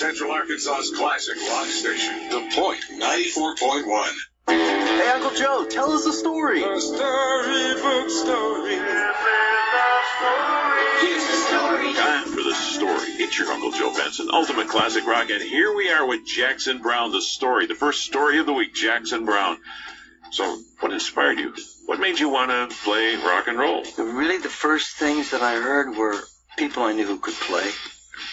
Central Arkansas's classic rock station, The Point 94.1. Hey, Uncle Joe, tell us a story. A storybook story. Here's the story. Time for the story. It's your Uncle Joe Benson, Ultimate Classic Rock, and here we are with Jackson Browne, the story. The first story of the week, Jackson Browne. So, what inspired you? What made you want to play rock and roll? Really, the first things that I heard were people I knew who could play.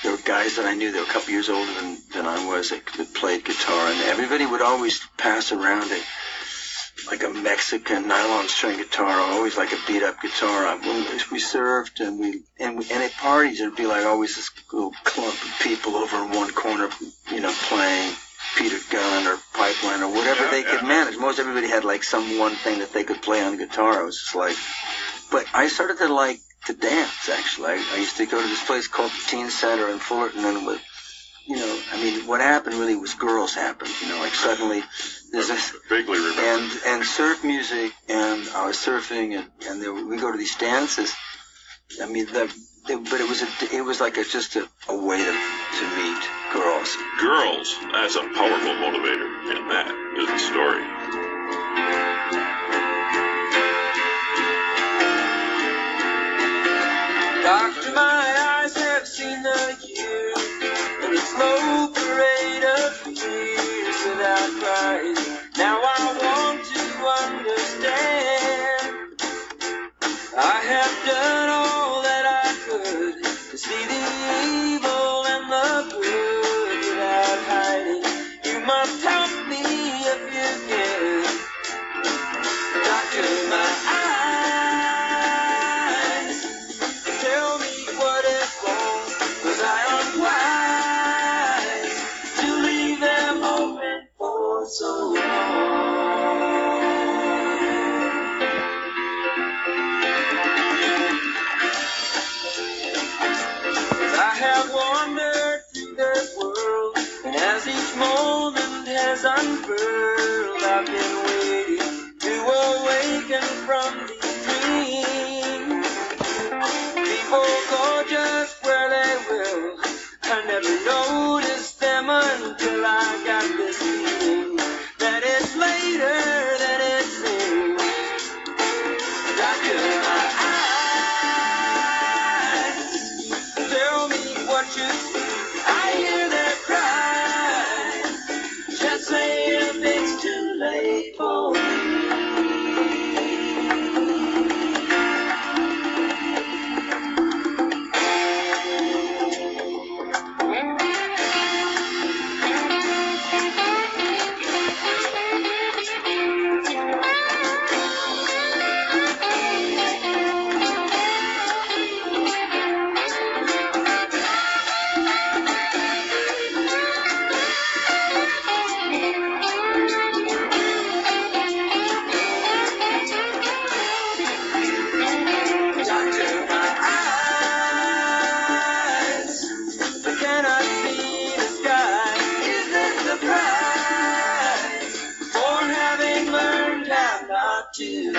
There were guys that I knew that were a couple years older than I was that played guitar, and everybody would always pass around like a Mexican nylon string guitar, or always like a beat up guitar. We served and at parties there'd be like always this little clump of people over in one corner, playing Peter Gunn or Pipeline or whatever they could manage. Most everybody had like some one thing that they could play on the guitar. I was just like, but I started to like to dance, actually. I used to go to this place called the Teen Center in Fullerton, and what happened really was girls happened, like suddenly there's this, vaguely remember. And surf music, and I was surfing, and we go to these dances. But it was like just a way to meet girls. Girls, that's a powerful motivator, and that is the story. Doctor, my eyes have seen the years and the slow parade of tears without crying. Now I want to understand. I have done all that I could to see the evil and the good without hiding. You must help me if you can. Doctor, my eyes, tell me what is wrong, 'cause I am wise to leave them open for so long. I have wandered through this world, and as each moment has unfurled, I've been waiting to awaken from these dreams. People go just where they will. I never noticed them until I got this feeling that it's later than it seems. Doctor, my eyes, tell me what you see. I hear their cries. Just say if it's too late for me. To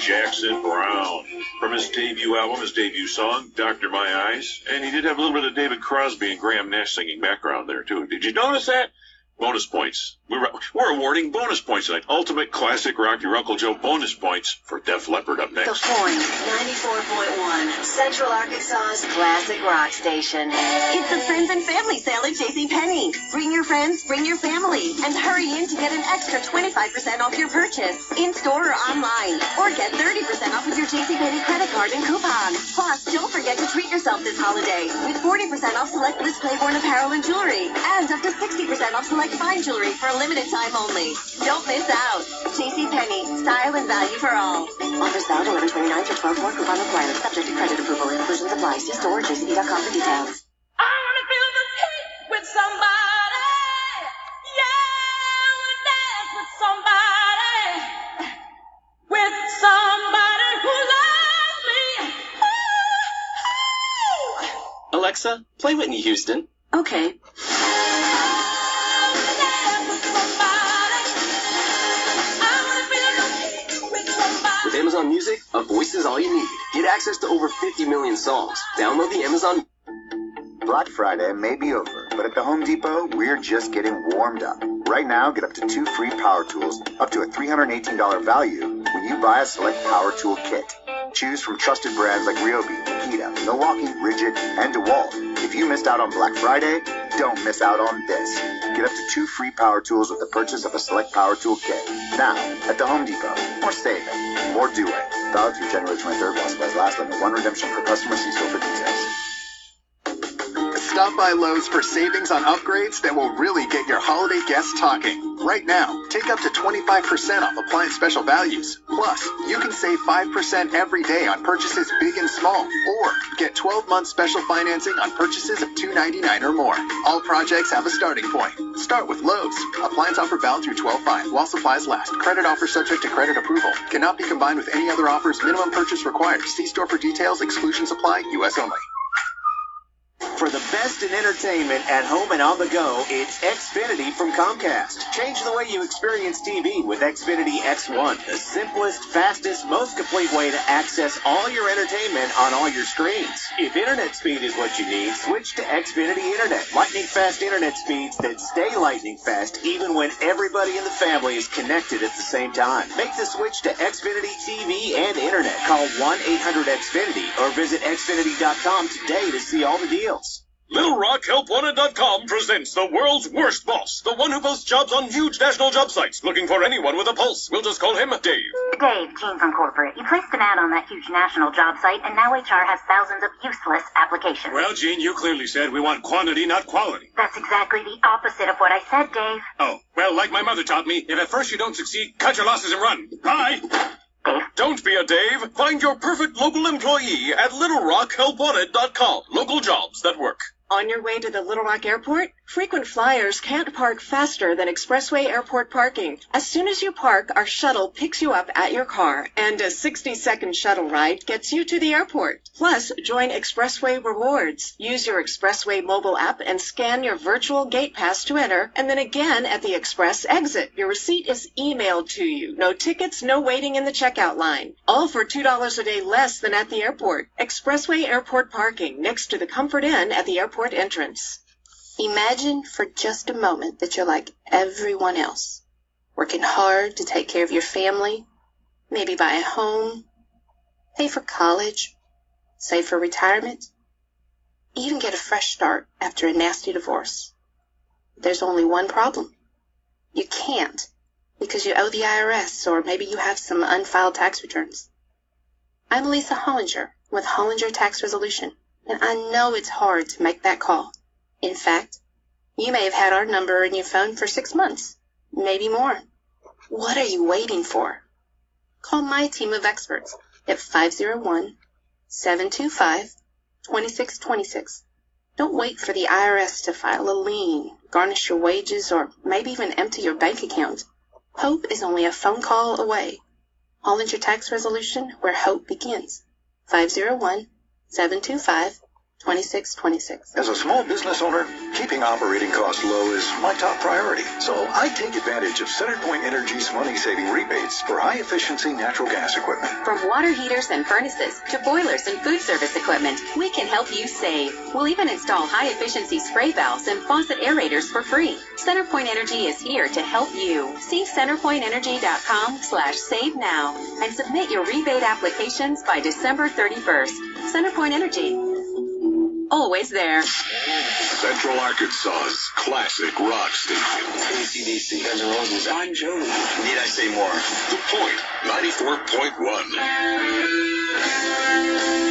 Jackson Browne, from his debut album, his debut song, Doctor My Eyes. And he did have a little bit of David Crosby and Graham Nash singing background there, too. Did you notice that? Bonus points. We're awarding bonus points tonight. Ultimate Classic Rock, your Uncle Joe bonus points for Def Leppard up next. The Point 94.1, Central Arkansas's classic rock station. It's the Friends and Family Sale at JCPenney. Bring your friends, bring your family, and hurry in to get an extra 25% off your purchase, in-store or online. Or get 30% off with your JCPenney credit card and coupon. Plus, don't forget to treat yourself this holiday with 40% off select Liz Claiborne apparel and jewelry, and up to 60% off select fine jewelry for a limited time only. Don't miss out. JCPenney, style and value for all. Offers valid 11/29 through 12/4. Coupon requirements subject to credit approval. Exclusions apply. See store or jcp.com for details. I wanna feel the heat with somebody. Yeah, dance with somebody. With somebody who loves me. Ooh. Alexa, play Whitney Houston. Okay. With Amazon Music, a voice is all you need. Get access to over 50 million songs. Download the Amazon. Black Friday may be over, but at the Home Depot, we're just getting warmed up. Right now, get up to 2 free power tools, up to a $318 value when you buy a select power tool kit. Choose from trusted brands like Ryobi, Makita, Milwaukee, Ridgid, and DeWalt. If you missed out on Black Friday, don't miss out on this. Get up to 2 free power tools with the purchase of a select power tool kit. Now, at the Home Depot. More saving, more doing. Valid through January 23rd while supplies last. Limit 1 redemption per customer. See store for details. Stop by Lowe's for savings on upgrades that will really get your holiday guests talking. Right now, take up to 25% off appliance special values. Plus, you can save 5% every day on purchases big and small. Or get 12-month special financing on purchases of $299 or more. All projects have a starting point. Start with Lowe's. Appliance offer valid through 12/5 while supplies last. Credit offer subject to credit approval. Cannot be combined with any other offers. Minimum purchase required. See store for details. Exclusions apply. U.S. only. For the best in entertainment at home and on the go, it's Xfinity from Comcast. Change the way you experience TV with Xfinity X1, the simplest, fastest, most complete way to access all your entertainment on all your screens. If internet speed is what you need, switch to Xfinity Internet. Lightning fast internet speeds that stay lightning fast even when everybody in the family is connected at the same time. Make the switch to Xfinity TV and Internet. Call 1-800-XFINITY or visit Xfinity.com today to see all the deals. LittleRockHelpWanted.com presents the world's worst boss, the one who posts jobs on huge national job sites, looking for anyone with a pulse. We'll just call him Dave. Dave, Gene from corporate. You placed an ad on that huge national job site, and now HR has thousands of useless applications. Well, Gene, you clearly said we want quantity, not quality. That's exactly the opposite of what I said, Dave. Oh, well, like my mother taught me, if at first you don't succeed, cut your losses and run. Bye! Dave? Don't be a Dave. Find your perfect local employee at LittleRockHelpWanted.com. Local jobs that work. On your way to the Little Rock Airport? Frequent flyers can't park faster than Expressway Airport parking. As soon as you park, our shuttle picks you up at your car, and a 60-second shuttle ride gets you to the airport. Plus, join Expressway Rewards. Use your Expressway mobile app and scan your virtual gate pass to enter, and then again at the Express exit. Your receipt is emailed to you. No tickets, no waiting in the checkout line. All for $2 a day less than at the airport. Expressway Airport parking next to the Comfort Inn at the airport entrance. Imagine for just a moment that you're like everyone else, working hard to take care of your family, maybe buy a home, pay for college, save for retirement, even get a fresh start after a nasty divorce. There's only one problem. You can't, because you owe the IRS, or maybe you have some unfiled tax returns. I'm Lisa Hollinger with Hollinger Tax Resolution, and I know it's hard to make that call. In fact, you may have had our number in your phone for 6 months, maybe more. What are you waiting for? Call my team of experts at 501-725-2626. Don't wait for the IRS to file a lien, garnish your wages, or maybe even empty your bank account. Hope is only a phone call away. Hollinger Tax Resolution, where hope begins. 501-725-2626. As a small business owner, keeping operating costs low is my top priority. So I take advantage of CenterPoint Energy's money-saving rebates for high-efficiency natural gas equipment. From water heaters and furnaces to boilers and food service equipment, we can help you save. We'll even install high-efficiency spray valves and faucet aerators for free. CenterPoint Energy is here to help you. See CenterPointEnergy.com/save now and submit your rebate applications by December 31st. CenterPoint Energy. Always there. Central Arkansas's classic rock station. AC/DC, Guns N' Roses, Bon Jovi. Need I say more? The Point, 94.1.